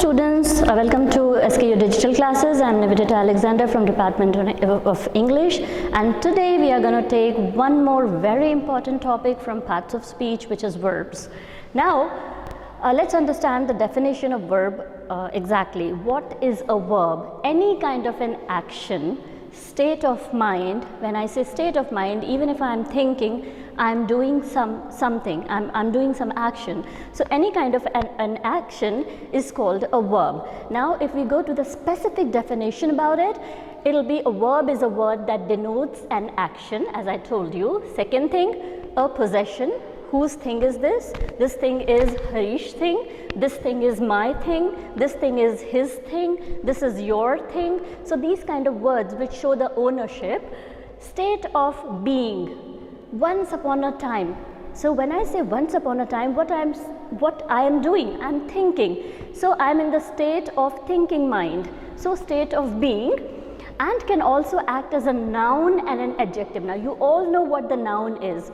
students, welcome to SKU Digital Classes. I'm Nivedita Alexander from Department of English, and today we are going to take one more very important topic from parts of speech, which is verbs. Now, let's understand the definition of verb exactly. What is a verb? Any kind of an action, state of mind. When I say state of mind, even if I'm thinking, I'm doing something, I'm doing some action. So any kind of an action is called a verb. Now if we go to the specific definition about it, it'll be a verb is a word that denotes an action, as I told you. Second thing, a possession. Whose thing is this? This thing is Harish's thing. This thing is my thing. This thing is his thing. This is your thing. So these kind of words which show the ownership. State of being. Once upon a time. So when I say once upon a time, what I am doing, I'm thinking. So I'm in the state of thinking mind. So state of being, and can also act as a noun and an adjective. Now you all know what the noun is.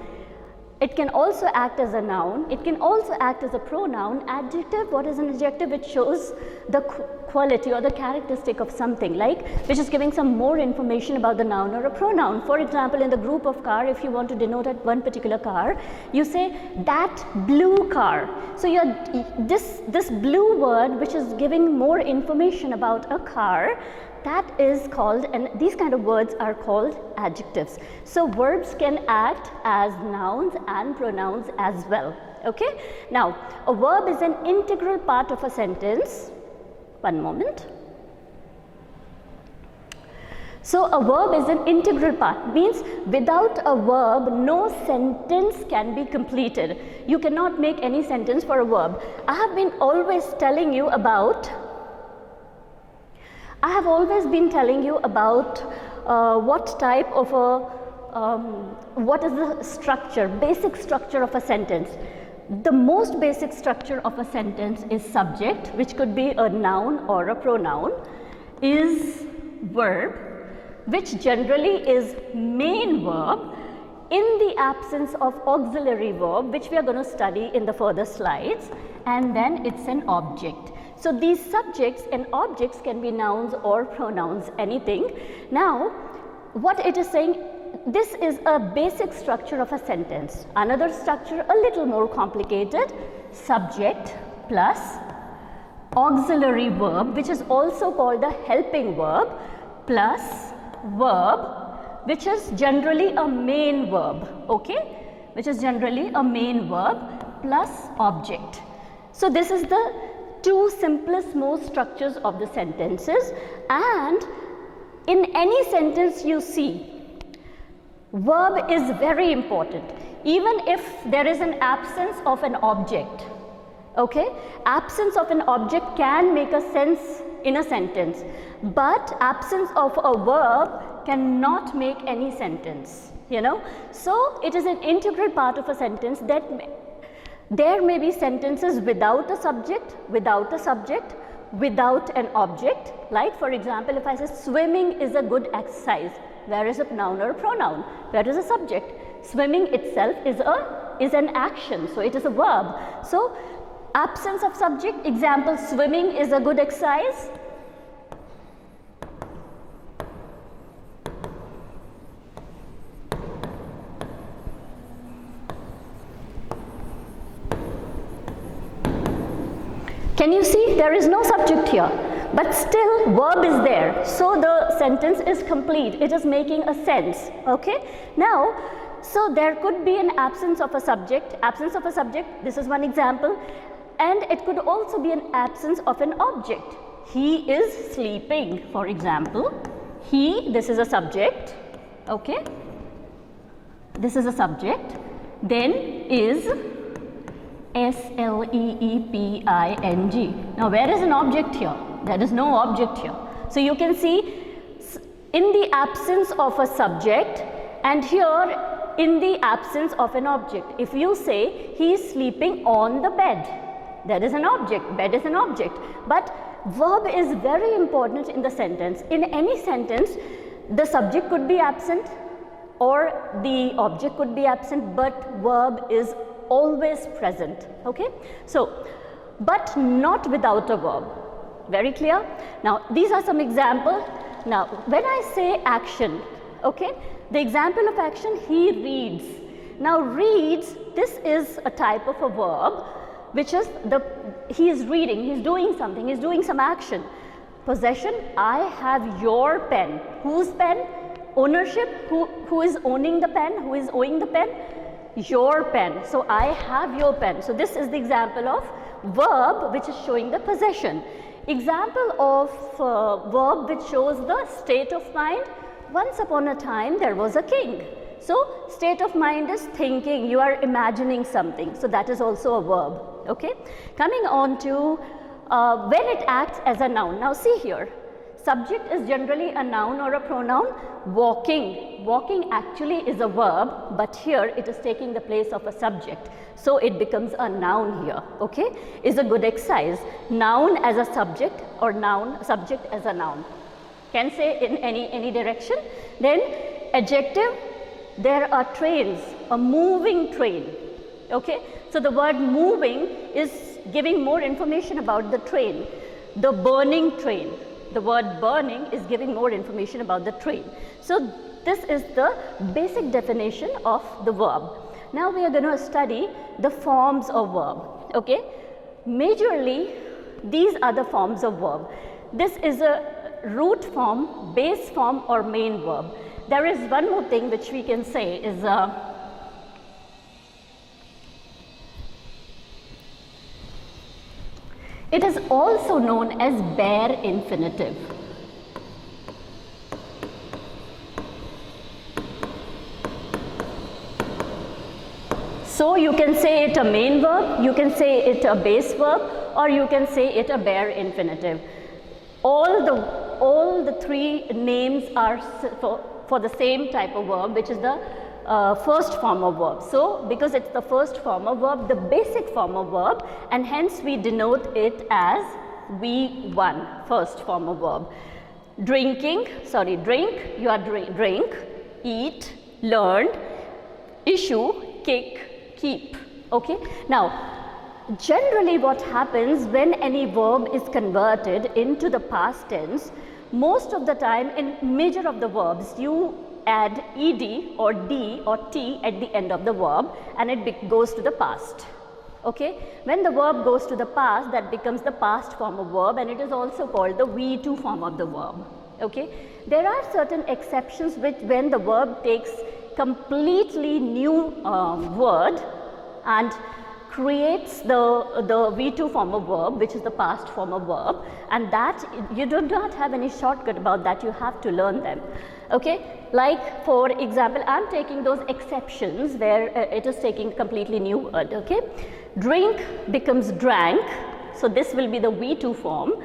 It can also act as a noun. It can also act as a pronoun. Adjective, what is an adjective? It shows the quality or the characteristic of something, like which is giving some more information about the noun or a pronoun. For example, in the group of car, if you want to denote one particular car, you say that blue car. So this blue word, which is giving more information about a car, that is called, and these kind of words are called adjectives. So verbs can act as nouns and pronouns as well. Okay. Now a verb is an integral part of a sentence. One moment. So a verb is an integral part, means without a verb no sentence can be completed. You cannot make any sentence for a verb. I have always been telling you about what type of what is the structure, basic structure of a sentence. The most basic structure of a sentence is subject, which could be a noun or a pronoun, is verb, which generally is main verb in the absence of auxiliary verb, which we are going to study in the further slides, and then it's an object. So these subjects and objects can be nouns or pronouns, anything. Now, what it is saying, this is a basic structure of a sentence. Another structure a little more complicated, subject plus auxiliary verb, which is also called a helping verb, plus verb, which is generally a main verb, okay? Which is generally a main verb plus object. So this is the two simplest most structures of the sentences, and in any sentence you see, verb is very important, even if there is an absence of an object. Okay, absence of an object can make a sense in a sentence, but absence of a verb cannot make any sentence, you know. So it is an integral part of a sentence that there may be sentences without a subject, without an object. Like for example, if I say swimming is a good exercise, where is a noun or a pronoun? Where is a subject? Swimming itself is an action, so it is a verb. So absence of subject, example, swimming is a good exercise. Can you see there is no subject here, but still verb is there, so the sentence is complete, it is making a sense. Okay, now so there could be an absence of a subject, this is one example, and it could also be an absence of an object. He is sleeping, for example. He, this is a subject, okay, this is a subject, then is sleeping. Now where is an object here? There is no object here. So you can see in the absence of a subject, and here in the absence of an object. If you say he is sleeping on the bed, there is an object, bed is an object, but verb is very important in the sentence. In any sentence, the subject could be absent or the object could be absent, but verb is always present. Okay, so but not without a verb. Very clear? Now, these are some examples. Now, when I say action, okay, the example of action, he reads. Now, reads, this is a type of a verb, which is he is reading, he is doing something, he is doing some action. Possession, I have your pen. Whose pen? Ownership, who is owning the pen? Who is owning the pen? Your pen. So, I have your pen. So, this is the example of verb which is showing the possession. Example of verb which shows the state of mind. Once upon a time there was a king. So, state of mind is thinking, you are imagining something. So, that is also a verb. Okay. Coming on to when it acts as a noun. Now, see here. Subject is generally a noun or a pronoun. Walking. Walking actually is a verb, but here it is taking the place of a subject. So, it becomes a noun here. Okay. Is a good exercise. Noun as a subject or noun, subject as a noun. Can say in any direction. Then adjective, there are trains, a moving train. Okay. So, the word moving is giving more information about the train. The burning train. The word burning is giving more information about the train. So, this is the basic definition of the verb. Now, we are going to study the forms of verb. Okay. Majorly, these are the forms of verb. This is a root form, base form or main verb. There is one more thing which we can say is it is also known as bare infinitive. So, you can say it a main verb, you can say it a base verb, or you can say it a bare infinitive. All the three names are for the same type of verb, which is the first form of verb. So, because it's the first form of verb, the basic form of verb, and hence we denote it as V1, first form of verb. Drinking, sorry, drink, you are drink, eat, learned, issue, kick, keep. Okay. Now, generally what happens when any verb is converted into the past tense, most of the time in major of the verbs, you add ed or d or t at the end of the verb and it goes to the past. Okay. When the verb goes to the past, that becomes the past form of verb, and it is also called the V2 form of the verb. Okay. There are certain exceptions which when the verb takes completely new word and creates the V2 form of verb, which is the past form of verb, and that you do not have any shortcut about that, you have to learn them. Okay. Like for example, I am taking those exceptions where it is taking completely new word. Okay. Drink becomes drank, so this will be the V2 form.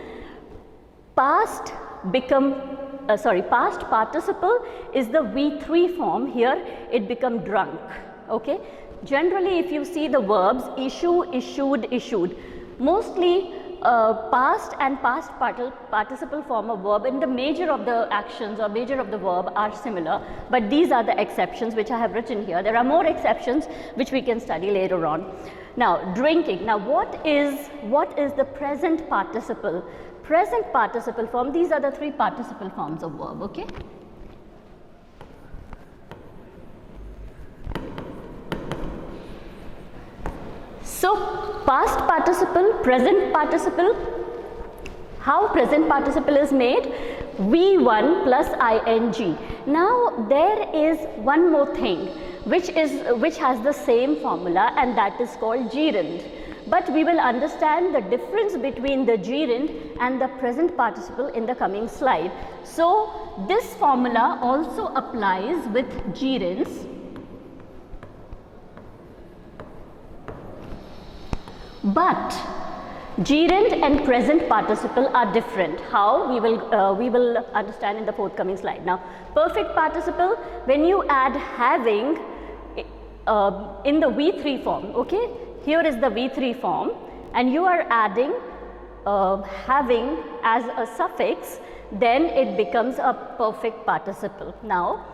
Past past participle is the V3 form, here it become drunk. Okay. Generally, if you see the verbs issue, issued, issued, mostly past and past participle form of verb in the major of the actions or major of the verb are similar, but these are the exceptions which I have written here. There are more exceptions which we can study later on. Now, drinking. Now, what is the present participle? Present participle form, these are the three participle forms of verb. Okay. So, past participle, present participle. How present participle is made? V1 plus ing. Now, there is one more thing which has the same formula, and that is called gerund. But we will understand the difference between the gerund and the present participle in the coming slide. So, this formula also applies with gerunds. But gerund and present participle are different. How? We will understand in the forthcoming slide. Now, perfect participle, when you add having in the V3 form, okay? Here is the V3 form, and you are adding having as a suffix, then it becomes a perfect participle. Now,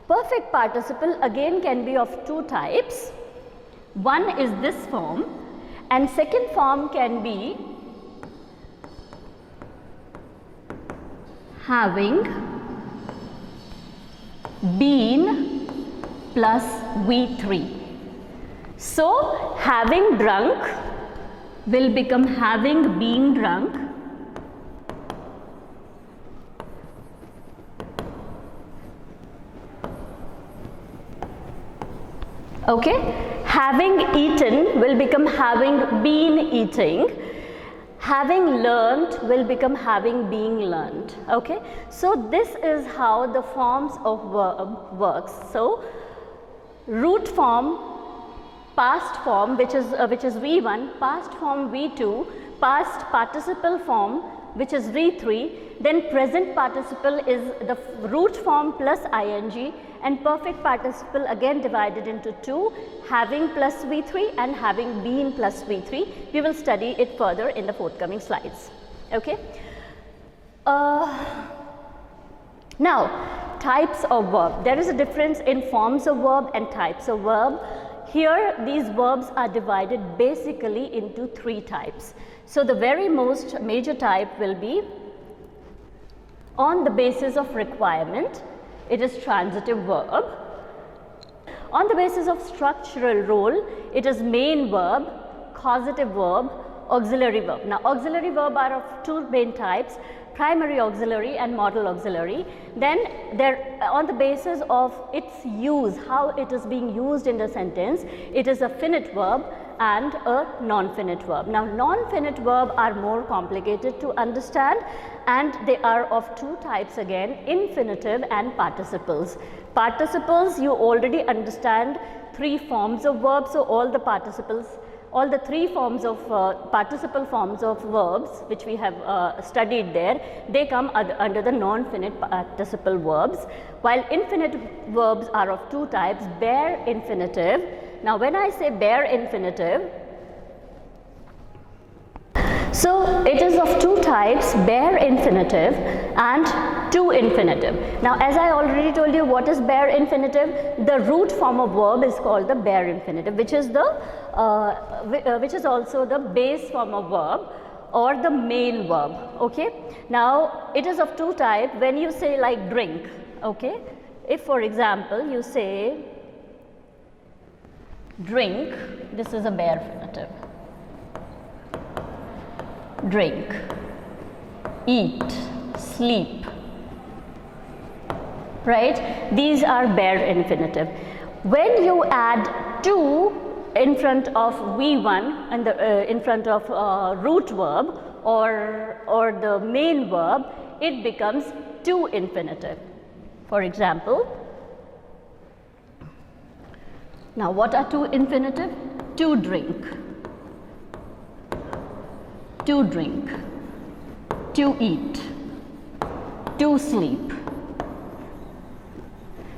perfect participle again can be of two types. One is this form, and second form can be having been plus V3. So having drunk will become having been drunk. Okay, having eaten will become having been eating. Having learnt will become having been learnt. Okay, so this is how the forms of verb works. So root form, past form, which is V1, past form V2, past participle form, which is V3, then present participle is the root form plus ing, and perfect participle again divided into two, having plus V3 and having been plus V3. We will study it further in the forthcoming slides. Okay. Now, types of verb. There is a difference in forms of verb and types of verb. Here, these verbs are divided basically into three types. So, the very most major type will be on the basis of requirement. It is transitive verb. On the basis of structural role, it is main verb, causative verb, auxiliary verb. Now, auxiliary verb are of two main types, primary auxiliary and modal auxiliary. Then on the basis of its use, how it is being used in the sentence, it is a finite verb and a non-finite verb. Now, non-finite verb are more complicated to understand, and they are of two types again, infinitive and participles. Participles, you already understand three forms of verbs, so all the participles, all the three forms of participle forms of verbs which we have studied there, they come under the non-finite participle verbs, while infinitive verbs are of two types, bare infinitive. Now, when I say bare infinitive, so it is of two types, bare infinitive and to infinitive. Now, as I already told you, what is bare infinitive? The root form of verb is called the bare infinitive, which is also the base form of verb or the main verb. Okay. Now, it is of two types. When you say like drink, okay, if for example you say drink, this is a bare infinitive. Drink, eat, sleep, right? These are bare infinitive. When you add to in front of V1 and in front of root verb or the main verb, it becomes to infinitive. For example, now what are to infinitive? To drink, to drink, to eat, to sleep.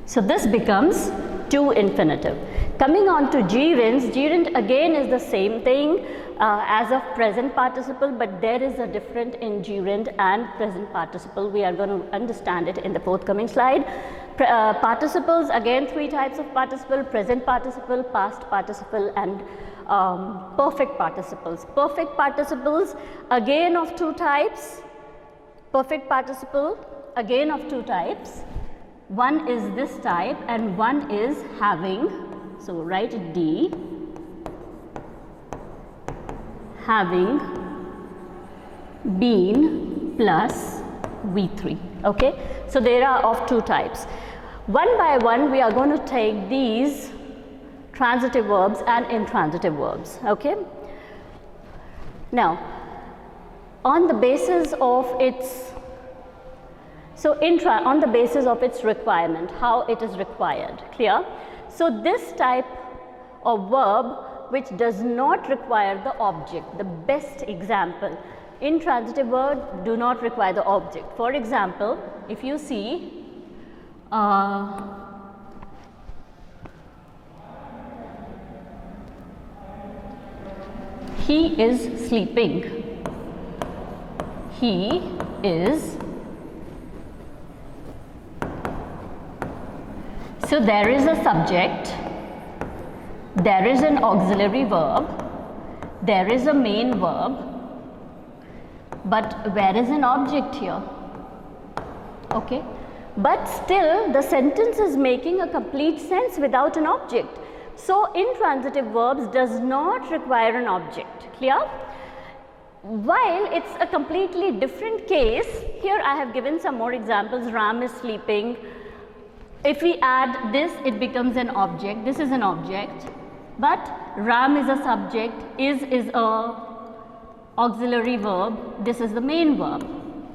So this becomes to infinitive. Coming on to gerunds, gerund again is the same thing as of present participle, but there is a difference in gerund and present participle. We are going to understand it in the forthcoming slide. Participles, again three types of participle: present participle, past participle, and perfect participles. Perfect participles again of two types. Perfect participle again of two types. One is this type and one is having. So write D, having been plus V3. Okay. So there are of two types. One by one we are going to take these transitive verbs and intransitive verbs. Okay. Now, on the basis of its, on the basis of its requirement, how it is required, clear? So this type of verb which does not require the object, the best example, intransitive verb do not require the object. For example, if you see he is sleeping, he is. So there is a subject, there is an auxiliary verb, there is a main verb, but where is an object here? okay? But still the sentence is making a complete sense without an object. So intransitive verbs does not require an object, clear? While it's a completely different case, here I have given some more examples. Ram is sleeping. If we add this, it becomes an object. This is an object, but Ram is a subject, is a auxiliary verb, this is the main verb.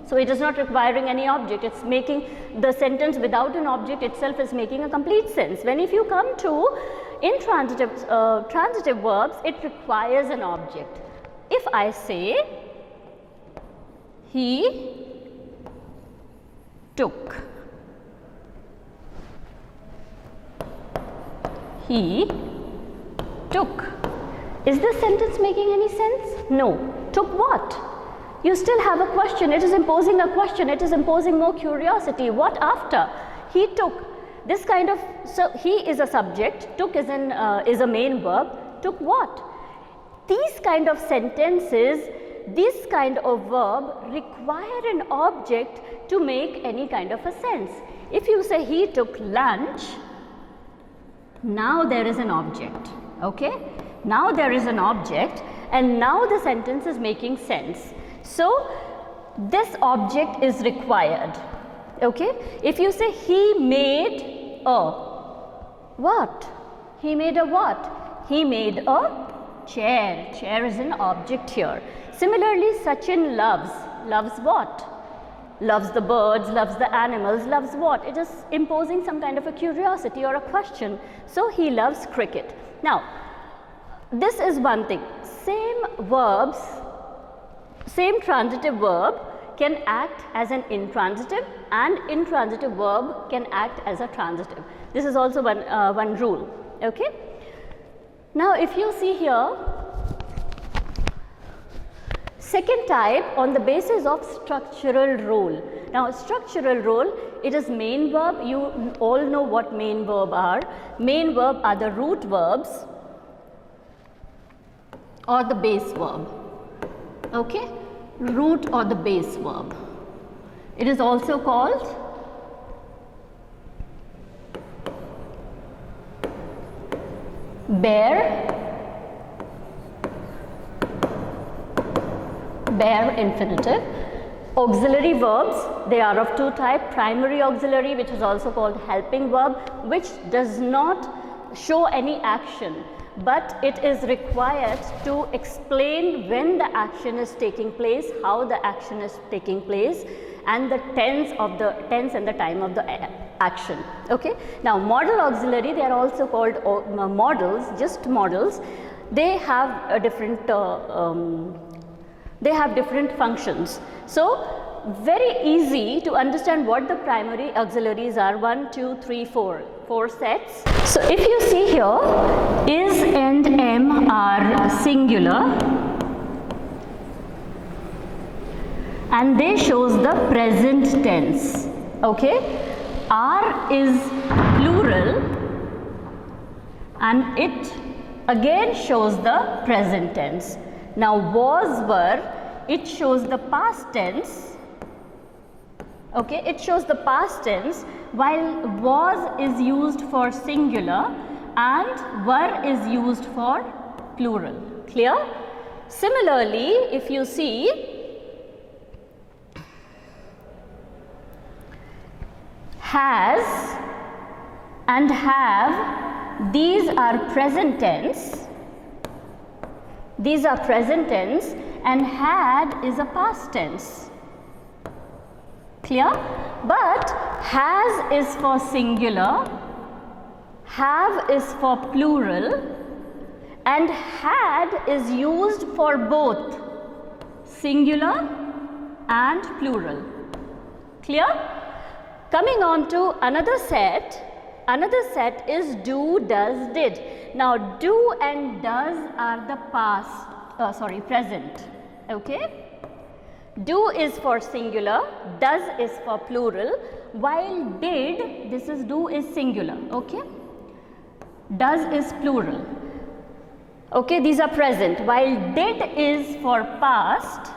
So it is not requiring any object, it's making the sentence without an object itself is making a complete sense. When if you come to intransitive transitive verbs, it requires an object. If I say he took, he took, is this sentence making any sense? No. Took what? You still have a question. It is imposing a question. It is imposing more curiosity. What after? He took. This kind of, so he is a subject, took is a main verb. Took what? These kind of sentences, this kind of verb require an object to make any kind of a sense. If you say he took lunch, now there is an object, okay? Now there is an object and now the sentence is making sense. So this object is required, okay? If you say he made a what? He made a what? He made a chair. Chair is an object here. Similarly, Sachin loves. Loves what? Loves the birds, loves the animals, loves what? It is imposing some kind of a curiosity or a question. So he loves cricket. Now, this is one thing. Same verbs, same transitive verb can act as an intransitive and intransitive verb can act as a transitive. This is also one rule, okay? Now, if you see here, second type on the basis of structural role. Now, structural role, it is main verb. You all know what main verb are. Main verb are the root verbs or the base verb, okay? Root or the base verb. It is also called bare infinitive. Auxiliary verbs, they are of two types. Primary auxiliary, which is also called helping verb, which does not show any action, but it is required to explain when the action is taking place, how the action is taking place, and the tense and the time of the action, okay? Now, modal auxiliary, they are also called modals, just modals. They have a different functions. So very easy to understand what the primary auxiliaries are. 1, 2, 3, 4 sets. So if you see here, is and am are singular and they shows the present tense, okay? Are is plural and it again shows the present tense. Now, was, were, it shows the past tense, okay? It shows the past tense, while was is used for singular and were is used for plural. Clear? Similarly, if you see, has and have, these are present tense. These are present tense and had is a past tense. Clear? But has is for singular, have is for plural, and had is used for both singular and plural. Clear? Coming on to another set is do, does, did. Now, do and does are the present, okay? Do is for singular, does is for plural, while did, this is do is singular, okay? Does is plural, okay? These are present, while did is for past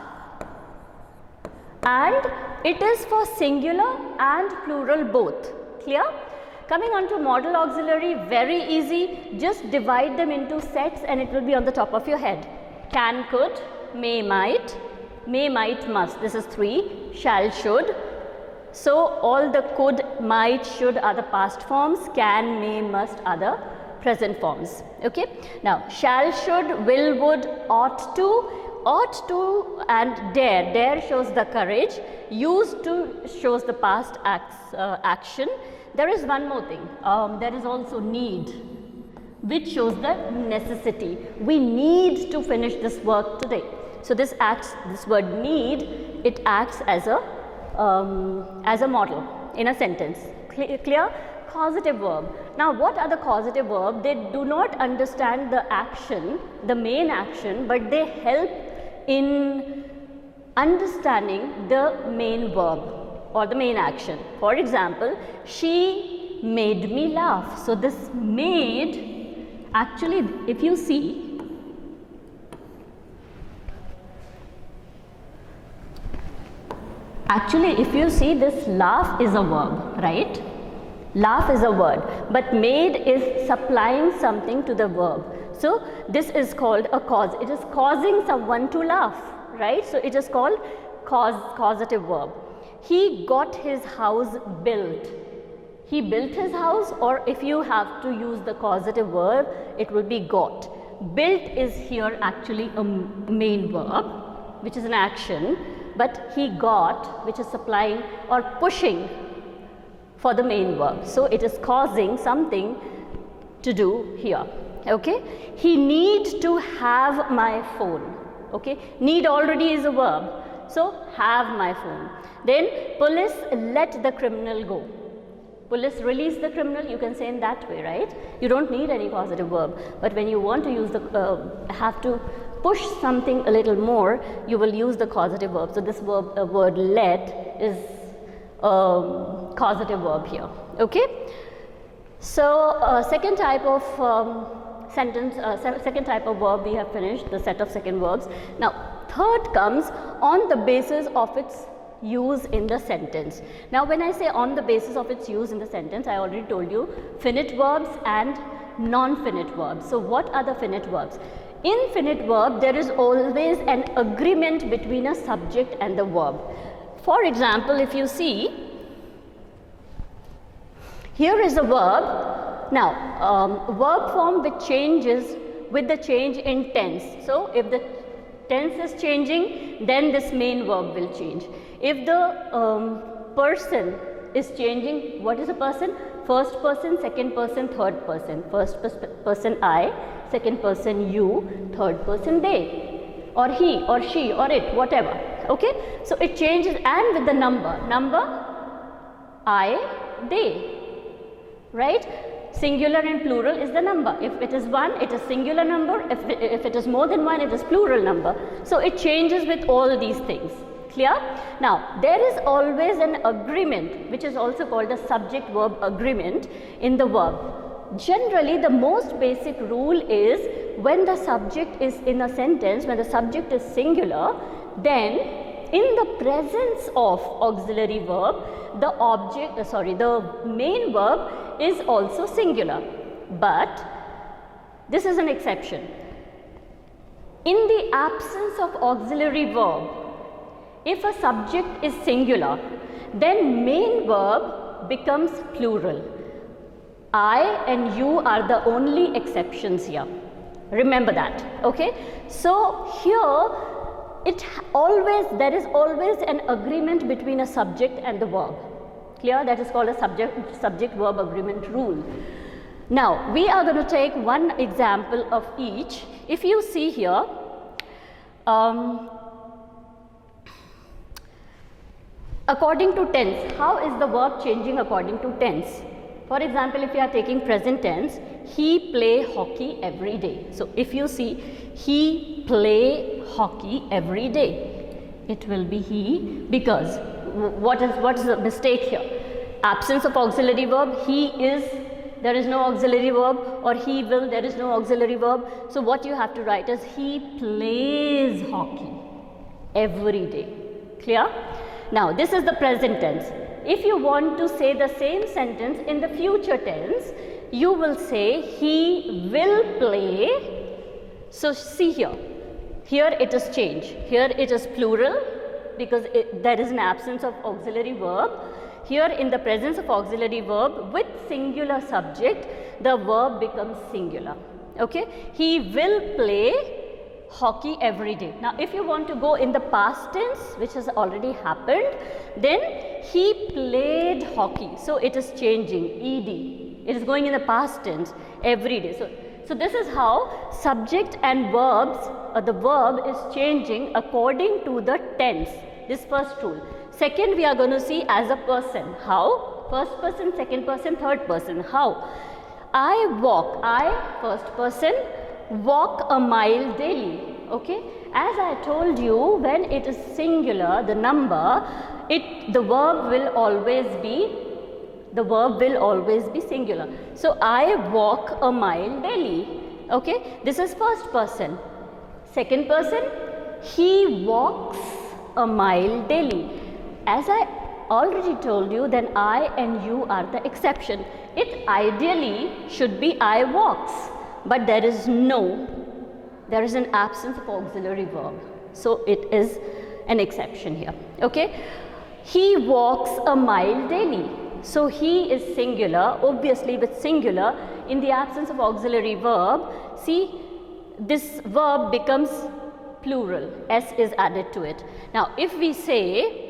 and it is for singular and plural both. Clear? Coming on to modal auxiliary, very easy. Just divide them into sets and it will be on the top of your head. Can, could, may, might, must. This is 3. Shall, should. So all the could, might, should are the past forms. Can, may, must are the present forms. Okay. Now shall, should, will, would, ought to and dare. Dare shows the courage. Used to shows the past action. There is one more thing. There is also need, which shows the necessity. We need to finish this work today. So this word need, it acts as a model in a sentence. Clear? Causative verb. Now what are the causative verbs? They do not understand the action, the main action, but they help in understanding the main verb or the main action. For example, she made me laugh. So this made, actually if you see, this laugh is a verb, right? Laugh is a word, but made is supplying something to the verb. So this is called a cause. It is causing someone to laugh, right? So it is called causative verb. He got his house built. He built his house, or if you have to use the causative verb, it will be got. Built is here actually a main verb, which is an action, but he got, which is supplying or pushing for the main verb. So it is causing something to do here. Okay. He needs to have my phone. Okay. Need already is a verb. So have my phone. Then police let the criminal go. Police release the criminal, you can say in that way, right? You don't need any causative verb. But when you want to use the, have to push something a little more, you will use the causative verb. So this word let is causative verb here. Okay. So second type of second type of verb we have finished, the set of second verbs. Now third comes on the basis of its use in the sentence. Now when I say on the basis of its use in the sentence, I already told you finite verbs and non-finite verbs. So what are the finite verbs? In finite verb, there is always an agreement between a subject and the verb. For example, if you see, here is a verb. Now, verb form which changes with the change in tense. So, if the tense is changing, then this main verb will change. If the person is changing, what is a person? First person, second person, third person. First person I, second person you, third person they, or he, or she, or it, whatever. Okay, so it changes, and with the number, I, they, right? Singular and plural is the number. If it is one, it is singular number. If it is more than one, it is plural number. So it changes with all these things. Clear? Now there is always an agreement, which is also called a subject verb agreement in the verb. Generally, the most basic rule is when the subject is in a sentence, when the subject is singular, then in the presence of auxiliary verb, the main verb is also singular. But this is an exception. In the absence of auxiliary verb, if a subject is singular, then main verb becomes plural. I and you are the only exceptions here. Remember that. Okay. So here there is always an agreement between a subject and the verb. Clear? That is called a subject verb agreement rule. Now we are going to take one example of each. If you see here, according to tense, how is the verb changing according to tense? For example, if you are taking present tense, he play hockey every day. So if you see, he play hockey every day, it will be he, because what is the mistake here? Absence of auxiliary verb. He is, there is no auxiliary verb, or he will, there is no auxiliary verb. So what you have to write is he plays hockey every day. Clear? Now this is the present tense. If you want to say the same sentence in the future tense, you will say he will play. So see here, here it is change, here it is plural because there is an absence of auxiliary verb. Here in the presence of auxiliary verb with singular subject, the verb becomes singular. Okay, he will play hockey every day. Now if you want to go in the past tense, which has already happened, then he played hockey. So it is changing, ed. It is going in the past tense every day. So this is how subject and verbs, the verb is changing according to the tense. This first rule. Second, we are going to see as a person. How? First person, second person, third person. How? I walk, I first person, walk a mile daily. Okay, as I told you, when it is singular, the number, the verb will always be singular. So I walk a mile daily. Okay, this is first person. Second person, he walks a mile daily. As I already told you, then I and you are the exception. It ideally should be I walks, but there is an absence of auxiliary verb. So it is an exception here. Okay, he walks a mile daily. So he is singular, obviously with singular, in the absence of auxiliary verb, see this verb becomes plural, s is added to it. Now if we say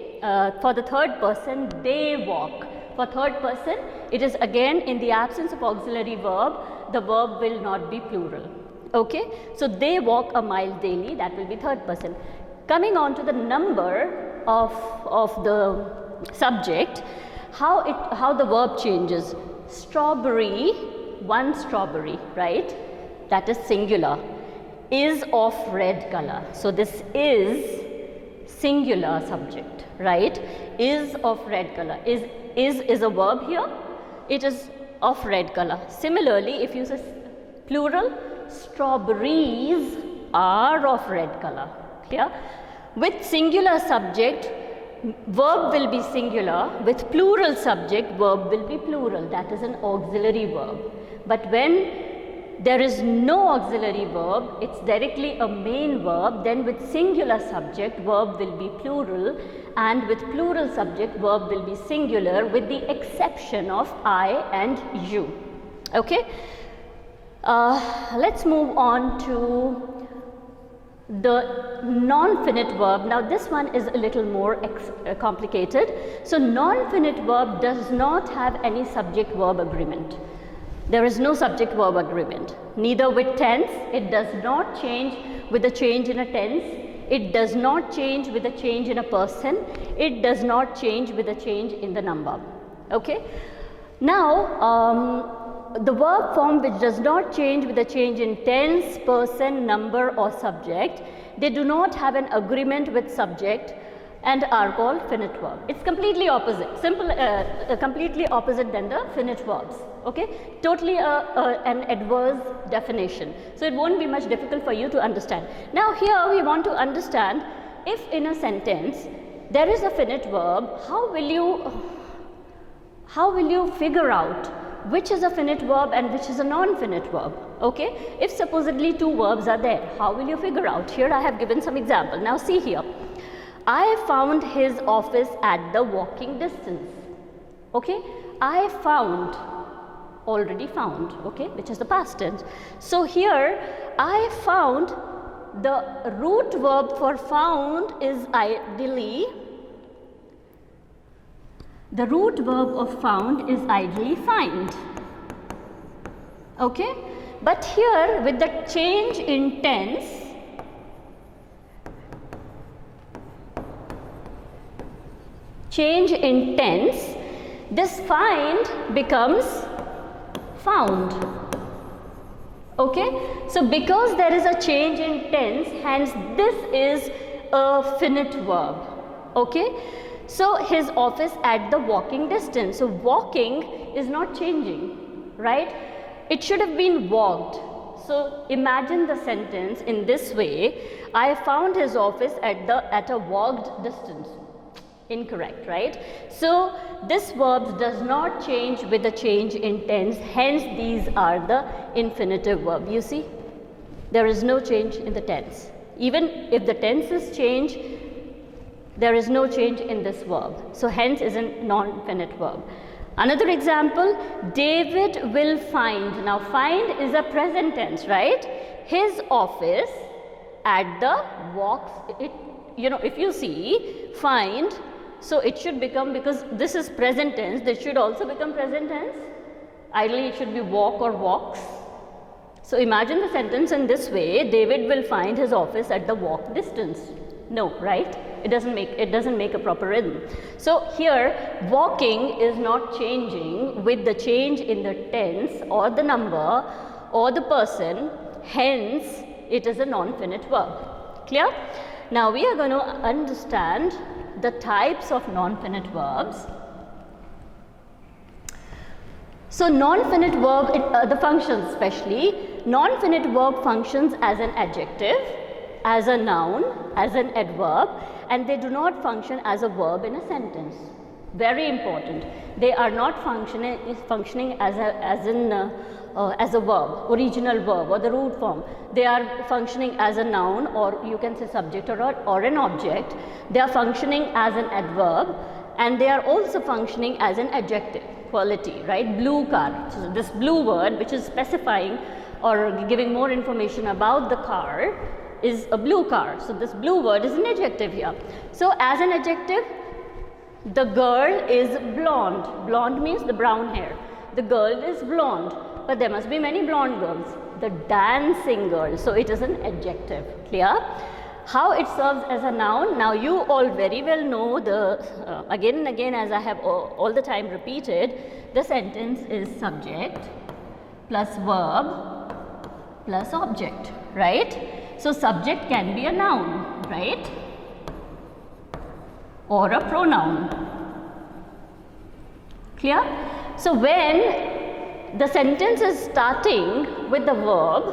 for the third person, they walk. For third person, it is again in the absence of auxiliary verb, the verb will not be plural. Okay, so they walk a mile daily, that will be third person. Coming on to the number of the subject, how the verb changes. Strawberry, one strawberry, right? That is singular, is of red color. So this is singular subject, right? Is of red color. Is a verb here. It is of red color. Similarly, if you say plural, strawberries are of red color. Clear? With singular subject, verb will be singular. With plural subject, verb will be plural. That is an auxiliary verb. But when there is no auxiliary verb, it's directly a main verb, then with singular subject, verb will be plural, and with plural subject, verb will be singular with the exception of I and you. Okay? Let's move on to the non-finite verb. Now this one is a little more complicated. So non-finite verb does not have any subject-verb agreement. There is no subject-verb agreement. Neither with tense, it does not change with a change in a tense. It does not change with a change in a person. It does not change with a change in the number. Okay? Now, the verb form which does not change with a change in tense, person, number or subject, they do not have an agreement with subject and are called finite verb. It's completely opposite, completely opposite than the finite verbs. Okay, totally an adverse definition. So it won't be much difficult for you to understand. Now here we want to understand if in a sentence there is a finite verb, how will you figure out which is a finite verb and which is a non-finite verb? Okay, if supposedly two verbs are there, how will you figure out? Here I have given some example. Now see here. I found his office at the walking distance. Okay, I found, already found, okay, which is the past tense. So here I found, the root verb for found is ideally, the root verb of found is ideally find. Okay, but here with the change in tense, this find becomes found. Okay, so because there is a change in tense, hence this is a finite verb. Okay, so his office at the walking distance. So walking is not changing, right? It should have been walked. So imagine the sentence in this way: I found his office at a walked distance. Incorrect, right? So this verb does not change with the change in tense, hence these are the infinitive verb. You see, there is no change in the tense. Even if the tenses change, there is no change in this verb. So hence is a non-finite verb. Another example, David will find. Now find is a present tense, right? His office at the walks. If you see find, so it should become, because this is present tense, this should also become present tense. Ideally it should be walk or walks. So imagine the sentence in this way, David will find his office at the walk distance. No, right? It doesn't make a proper rhythm. So here walking is not changing with the change in the tense or the number or the person, hence it is a non-finite verb. Clear? Now we are going to understand the types of non-finite verbs. So non-finite verb, the functions especially, non-finite verb functions as an adjective, as a noun, as an adverb, and they do not function as a verb in a sentence. Very important. They are not functioning as a verb, original verb or the root form. They are functioning as a noun, or you can say subject or an object. They are functioning as an adverb, and they are also functioning as an adjective quality, right? Blue car. So this blue word, which is specifying or giving more information about the car, is a blue car. So this blue word is an adjective here. So as an adjective, the girl is blonde. Blonde means the brown hair. The girl is blonde, but there must be many blonde girls. The dancing girl. So it is an adjective. Clear? How it serves as a noun? Now you all very well know the, again and again, as I have all the time repeated, the sentence is subject plus verb plus object, right? So subject can be a noun, right? Or a pronoun. Clear? So when the sentence is starting with the verb,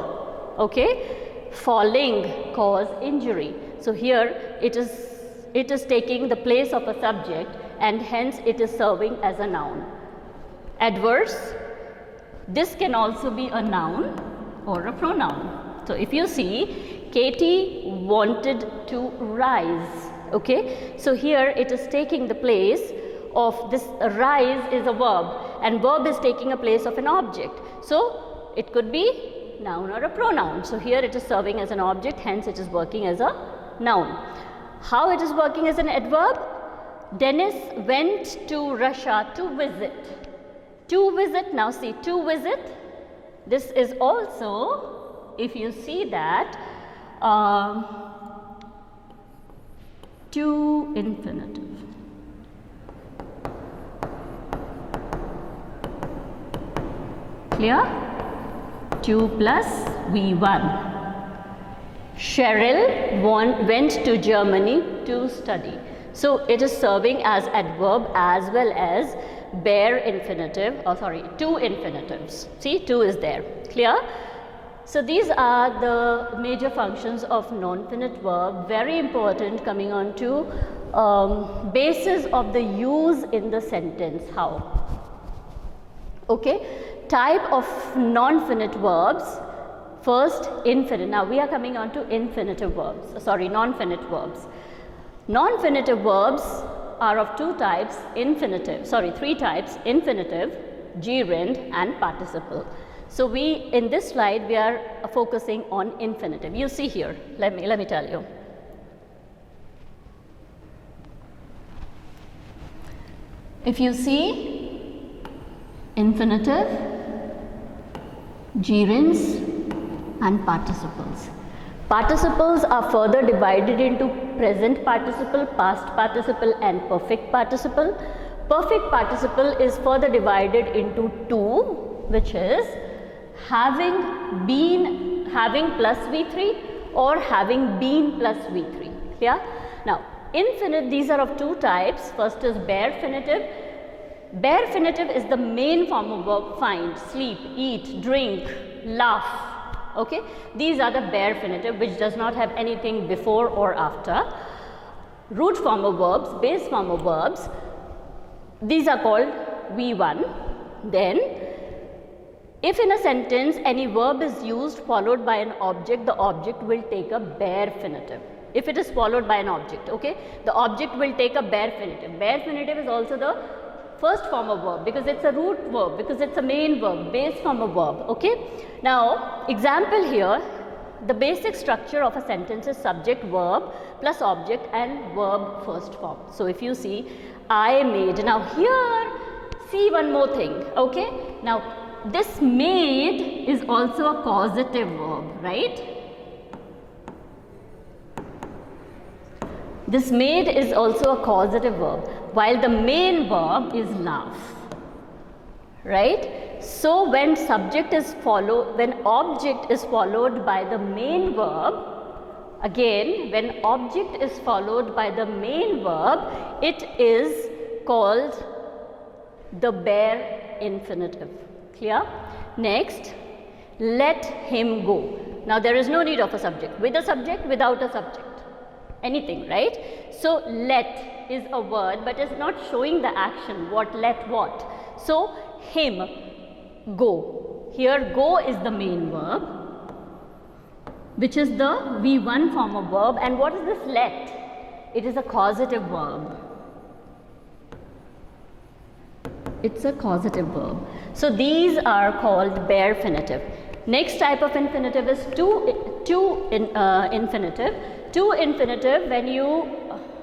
okay, falling, cause injury. So here it is taking the place of a subject, and hence it is serving as a noun. Adverse, this can also be a noun or a pronoun. So if you see, Katie wanted to rise. Okay, so here it is taking the place of this. Rise is a verb, and verb is taking a place of an object. So it could be noun or a pronoun. So here it is serving as an object, hence it is working as a noun. How it is working as an adverb? Dennis went to Russia to visit. To visit, now see, to visit, this is also, if you see that, to infinitive. Clear? To plus V1. Cheryl went to Germany to study. So it is serving as adverb as well as bare infinitive, two infinitives. See, two is there. Clear? So these are the major functions of non-finite verb, very important, coming on to basis of the use in the sentence. How? Okay, type of non-finite verbs. First, infinite. Now we are coming on to infinitive verbs, non-finite verbs. Non-finitive verbs are of three types, infinitive, gerund and participle. So in this slide we are focusing on infinitive. You see here, let me tell you. If you see infinitive, gerunds and participles. Participles are further divided into present participle, past participle and perfect participle. Perfect participle is further divided into two, which is having plus V3 or having been plus V3. Yeah? Now, infinite, these are of two types. First is bare finitive. Bare finitive is the main form of verb: find, sleep, eat, drink, laugh. Okay, these are the bare finitive, which does not have anything before or after. root form of verbs, base form of verbs, these are called V1. Then if in a sentence any verb is used followed by an object, the object will take a bare finitive. If it is followed by an object, okay, the object will take a bare finitive. Bare finitive is also the first form of verb because it's a root verb, because it's a main verb, base form of verb, okay. Now, example here, the basic structure of a sentence is subject, verb plus object and verb first form. So, if you see, I made. Now, here, see one more thing, okay. Now, this made is also a causative verb, right? This made is also a causative verb, while the main verb is laugh, right? So, when object is followed by the main verb, again, when object is followed by the main verb, it is called the bare infinitive. Clear? Next, let him go. Now, there is no need of a subject. With a subject, without a subject. Anything, right? So, let is a word, but it's not showing the action, what, let what. So, him, go. Here, go is the main verb, which is the V1 form of verb. And what is this let? It is a causative verb. It's a causative verb. So, these are called bare finitive. Next type of infinitive is to infinitive. To infinitive, when you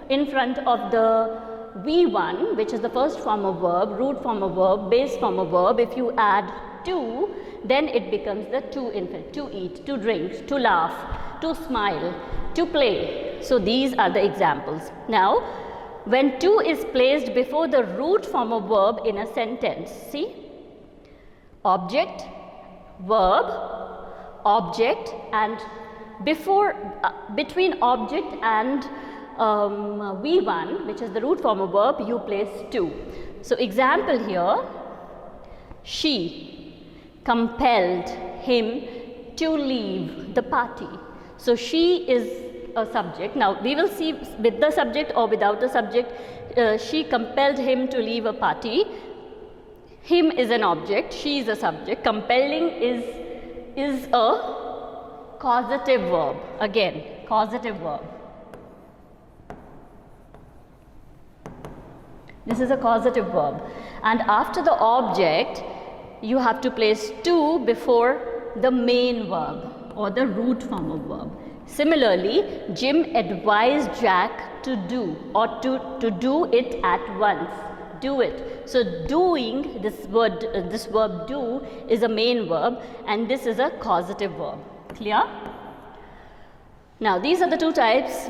in front of the V1, which is the first form of verb, root form of verb, base form of verb, if you add to, then it becomes the to infinitive. To eat, to drink, to laugh, to smile, to play. So, these are the examples. Now, when to is placed before the root form of verb in a sentence, see, object, verb, object, and between object and V1, which is the root form of verb, you place to. So, example here, she compelled him to leave the party. So, she is a subject. Now, we will see with the subject or without the subject. She compelled him to leave a party. Him is an object, she is a subject. Compelling is a causative verb. Again, causative verb. This is a causative verb. And after the object, you have to place to before the main verb or the root form of verb. Similarly, Jim advised Jack to do or to do it at once. Do it. So, doing, this verb do is a main verb and this is a causative verb. Clear? Now, these are the two types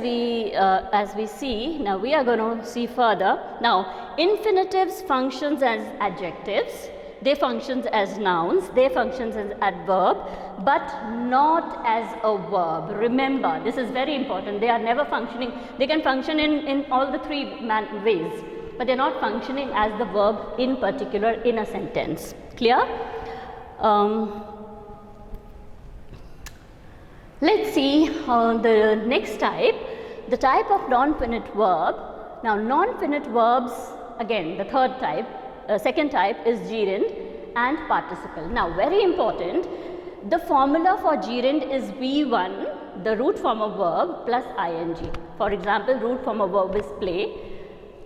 as we see. Now, we are going to see further. Now, infinitives functions as adjectives, they functions as nouns, they functions as adverb, but not as a verb. Remember, this is very important. They are never functioning. They can function in all the three ways, but they are not functioning as the verb in particular in a sentence. Clear? Let's see the next type, the type of non-finite verb. Now, non-finite verbs, again, the third type, second type is gerund and participle. Now, very important, the formula for gerund is V1, the root form of verb, plus ing. For example, root form of verb is play,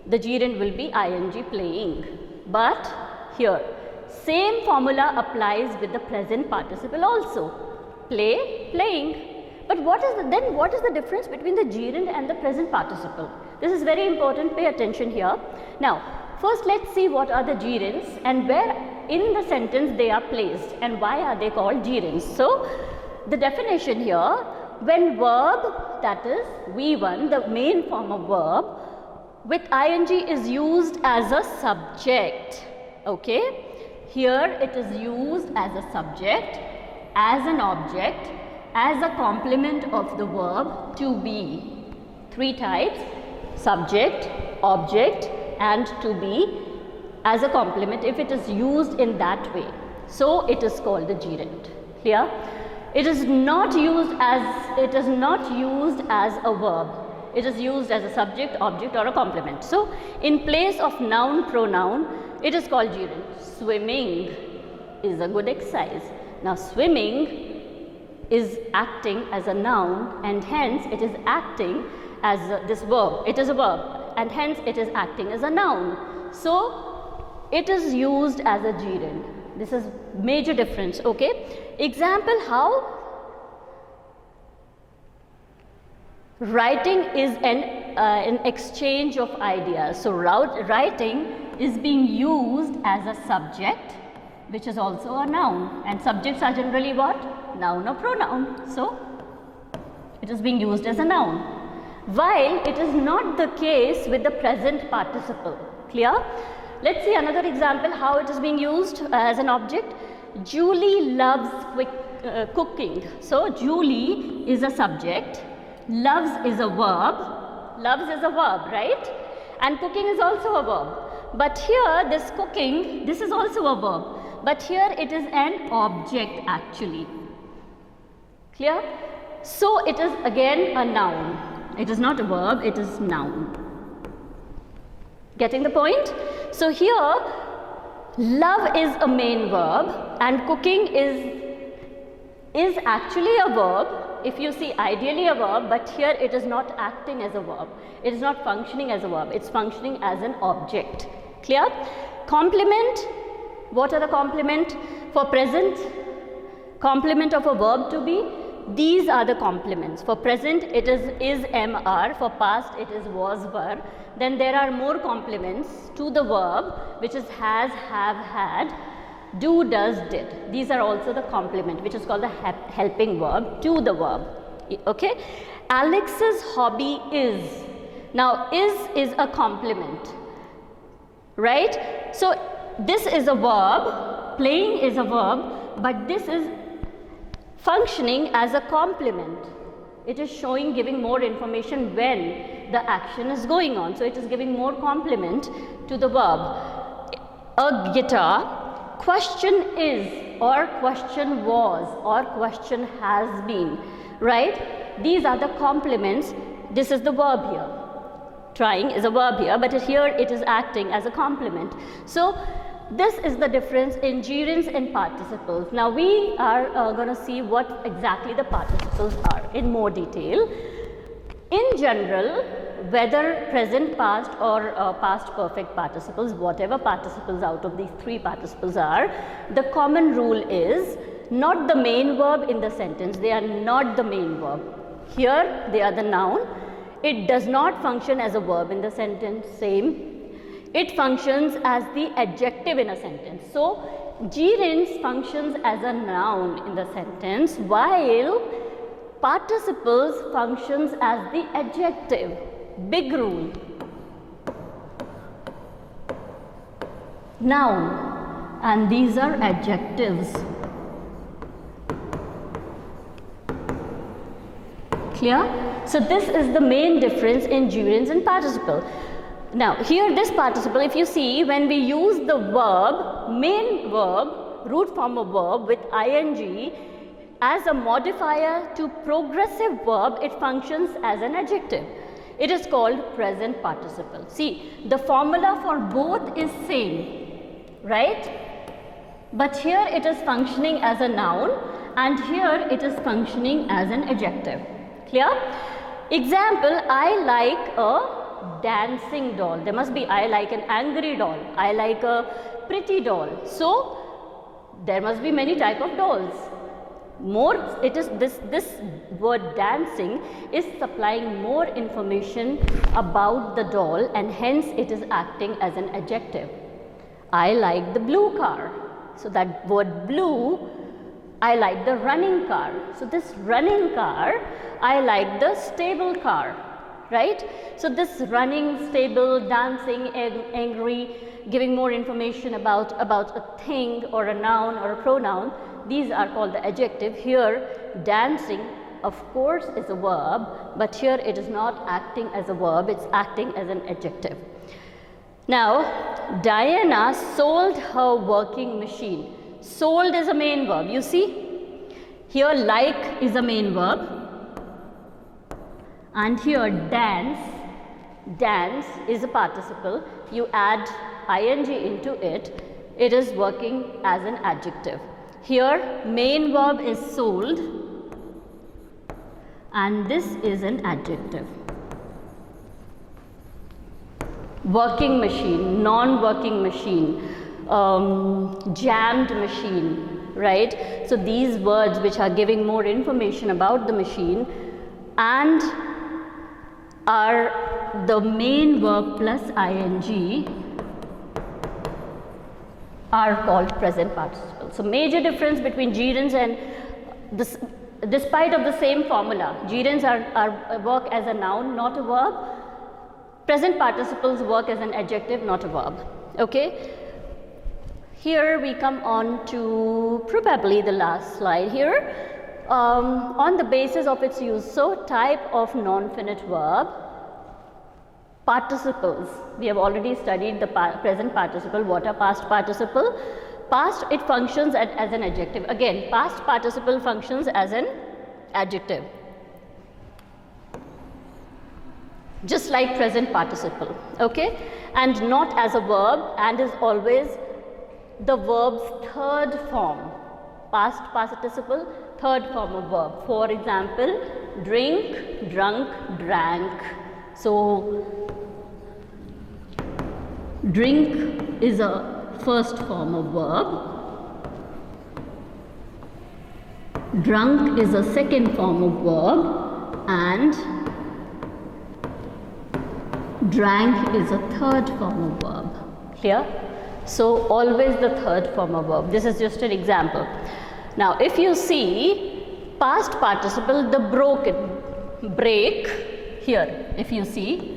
the gerund will be ing, playing. But here, same formula applies with the present participle also. Play, playing. But what is the difference between the gerund and the present participle? This is very important, pay attention here. Now, first let's see what are the gerunds and where in the sentence they are placed and why are they called gerunds. So, the definition here, when verb, that is V1, the main form of verb, with ing is used as a subject, okay? Here it is used as a subject, as an object, as a complement of the verb to be. Three types: subject, object and to be as a complement if it is used in that way. So, it is called the gerund. Clear? It is not used as a verb. It is used as a subject, object or a complement. So, in place of noun, pronoun, it is called gerund. Swimming is a good exercise. Now, swimming is acting as a noun and hence it is acting as this verb. It is a verb and hence it is acting as a noun. So, it is used as a gerund. This is major difference, okay? Example, how writing is an exchange of ideas. So, writing is being used as a subject, which is also a noun, and subjects are generally what? Noun or pronoun. So, it is being used as a noun. While it is not the case with the present participle. Clear? Let's see another example how it is being used as an object. Julie loves cooking. So, Julie is a subject. Loves is a verb. Loves is a verb, right? And cooking is also a verb. But here this cooking, this is also a verb. But here it is an object actually. Clear? So it is again a noun. It is not a verb, it is noun. Getting the point? So here love is a main verb and cooking is actually a verb. If you see ideally a verb, but here it is not acting as a verb. It is not functioning as a verb. It's functioning as an object. Clear? Complement. What are the complement? For present, complement of a verb to be. These are the complements. For present, it is MR. For past, it is was, were. Then there are more complements to the verb, which is has, have, had. Do, does, did. These are also the complement, which is called the helping verb to the verb. Okay. Alex's hobby is. Now, is a complement, right? So, this is a verb, playing is a verb, but this is functioning as a complement. It is showing, giving more information when the action is going on. So, it is giving more complement to the verb. A guitar. Question is or question was or question has been, right? These are the complements. This is the verb here. Trying is a verb here, but here it is acting as a complement. So, this is the difference in gerunds and participles. Now, we are going to see what exactly the participles are in more detail. In general, whether present, past or past perfect participles, whatever participles out of these three participles are, the common rule is not the main verb in the sentence. They are not the main verb. Here they are the noun. It does not function as a verb in the sentence, same. It functions as the adjective in a sentence. So, gerunds functions as a noun in the sentence, while participles functions as the adjective. Big rule. Noun, and these are adjectives. Clear? So, this is the main difference in gerunds and participle. Now, here this participle, if you see, when we use the verb, main verb, root form of verb with ing as a modifier to progressive verb, it functions as an adjective. It is called present participle. See, the formula for both is same, right? But here it is functioning as a noun and here it is functioning as an adjective. Clear? Example, I like a dancing doll. There must be I like an angry doll. I like a pretty doll. So, there must be many type of dolls. More, it is this word dancing is supplying more information about the doll and hence it is acting as an adjective. I like the blue car. So, that word blue, I like the running car. So, this running car, I like the stable car, right? So, this running, stable, dancing, angry, giving more information about a thing or a noun or a pronoun. These are called the adjective. Here, dancing, of course, is a verb, but here it is not acting as a verb, it's acting as an adjective. Now, Diana sold her working machine. Sold is a main verb, you see. Here, like is a main verb. And here dance, dance is a participle. You add ing into it, it is working as an adjective. Here main verb is sold and this is an adjective. Working machine, non-working machine, jammed machine, right? So these words which are giving more information about the machine and are the main verb plus ing are called present participles. So major difference between gerunds and this, despite of the same formula, gerunds are work as a noun, not a verb. Present participles work as an adjective, not a verb. Okay. Here we come on to probably the last slide here. On the basis of its use, so type of non-finite verb, participles. We have already studied the present participle. What are past participle? Past, it functions as an adjective. Again, past participle functions as an adjective, just like present participle, okay, and not as a verb, and is always the verb's third form. Past participle, third form of verb. For example, drink, drunk, drank. So drink is a first form of verb, drunk is a second form of verb, and drank is a third form of verb. Clear? So always the third form of verb. This is just an example. Now if you see past participle, the broken, break, here if you see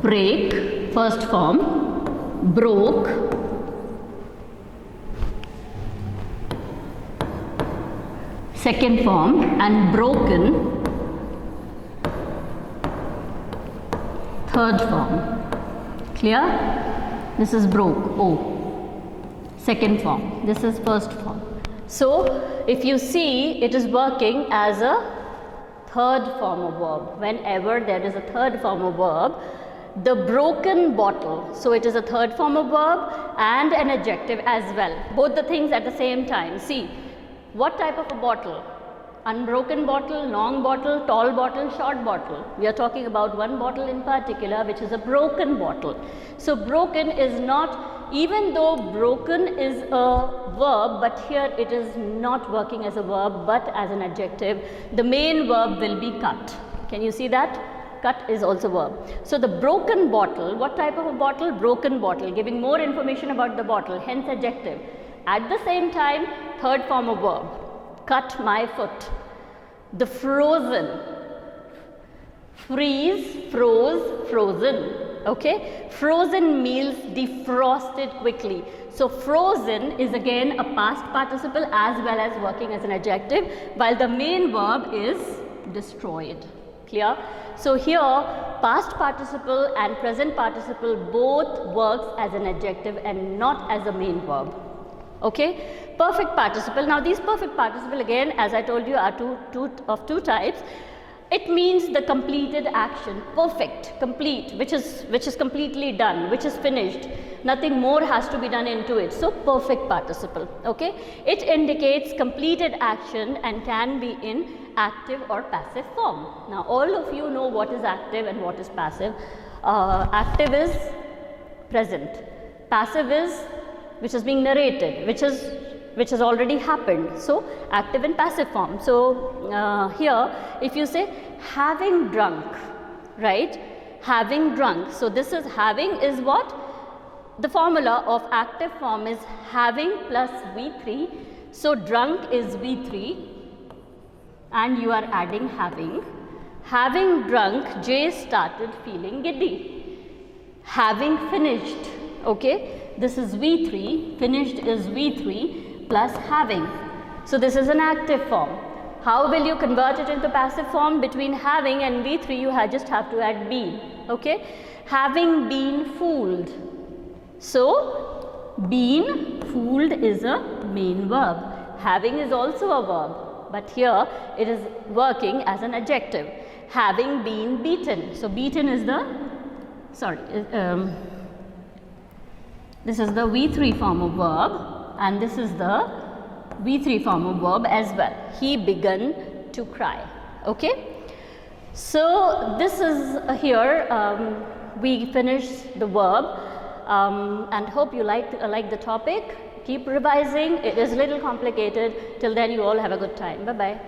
break, first form, broke, second form, and broken, third form. Clear? This is broke, O, second form. This is first form. So if you see, it is working as a third form of verb. Whenever there is a third form of verb, the broken bottle, so it is a third form of verb and an adjective as well. Both the things at the same time. See, what type of a bottle? Unbroken bottle, long bottle, tall bottle, short bottle. We are talking about one bottle in particular, which is a broken bottle. So broken is not, even though broken is a verb, but here it is not working as a verb but as an adjective. The main verb will be cut. Can you see that? Cut is also verb. So the broken bottle, what type of a bottle? Broken bottle, giving more information about the bottle, hence adjective. At the same time, third form of verb. Cut my foot. The frozen, freeze, froze, frozen. Okay, frozen meals defrosted quickly. So frozen is again a past participle as well as working as an adjective, while the main verb is destroyed. Clear? So here past participle and present participle both works as an adjective and not as a main verb. Okay, perfect participle. Now these perfect participle again, as I told you, are two types. It means the completed action, perfect, complete, which is completely done, which is finished. Nothing more has to be done into it. So perfect participle. Okay, it indicates completed action and can be in active or passive form. Now all of you know what is active and what is passive. Active is present, passive is which is being narrated, which has already happened. So active and passive form. So here if you say having drunk, right, having drunk, so this is having is what? The formula of active form is having plus V3. So drunk is V3 and you are adding having. Having drunk, Jay started feeling giddy. Having finished, okay, this is V3, finished is V3 plus having. So this is an active form. How will you convert it into passive form? Between having and V3 you just have to add been. Okay, having been fooled. So been fooled is a main verb. Having is also a verb. but here it is working as an adjective. Having been beaten. So beaten is the, this is the V3 form of verb, and this is the V3 form of verb as well. He began to cry. Okay. So this is here we finished the verb, and hope you like the topic. Keep revising. It is a little complicated. Till then, you all have a good time. Bye bye.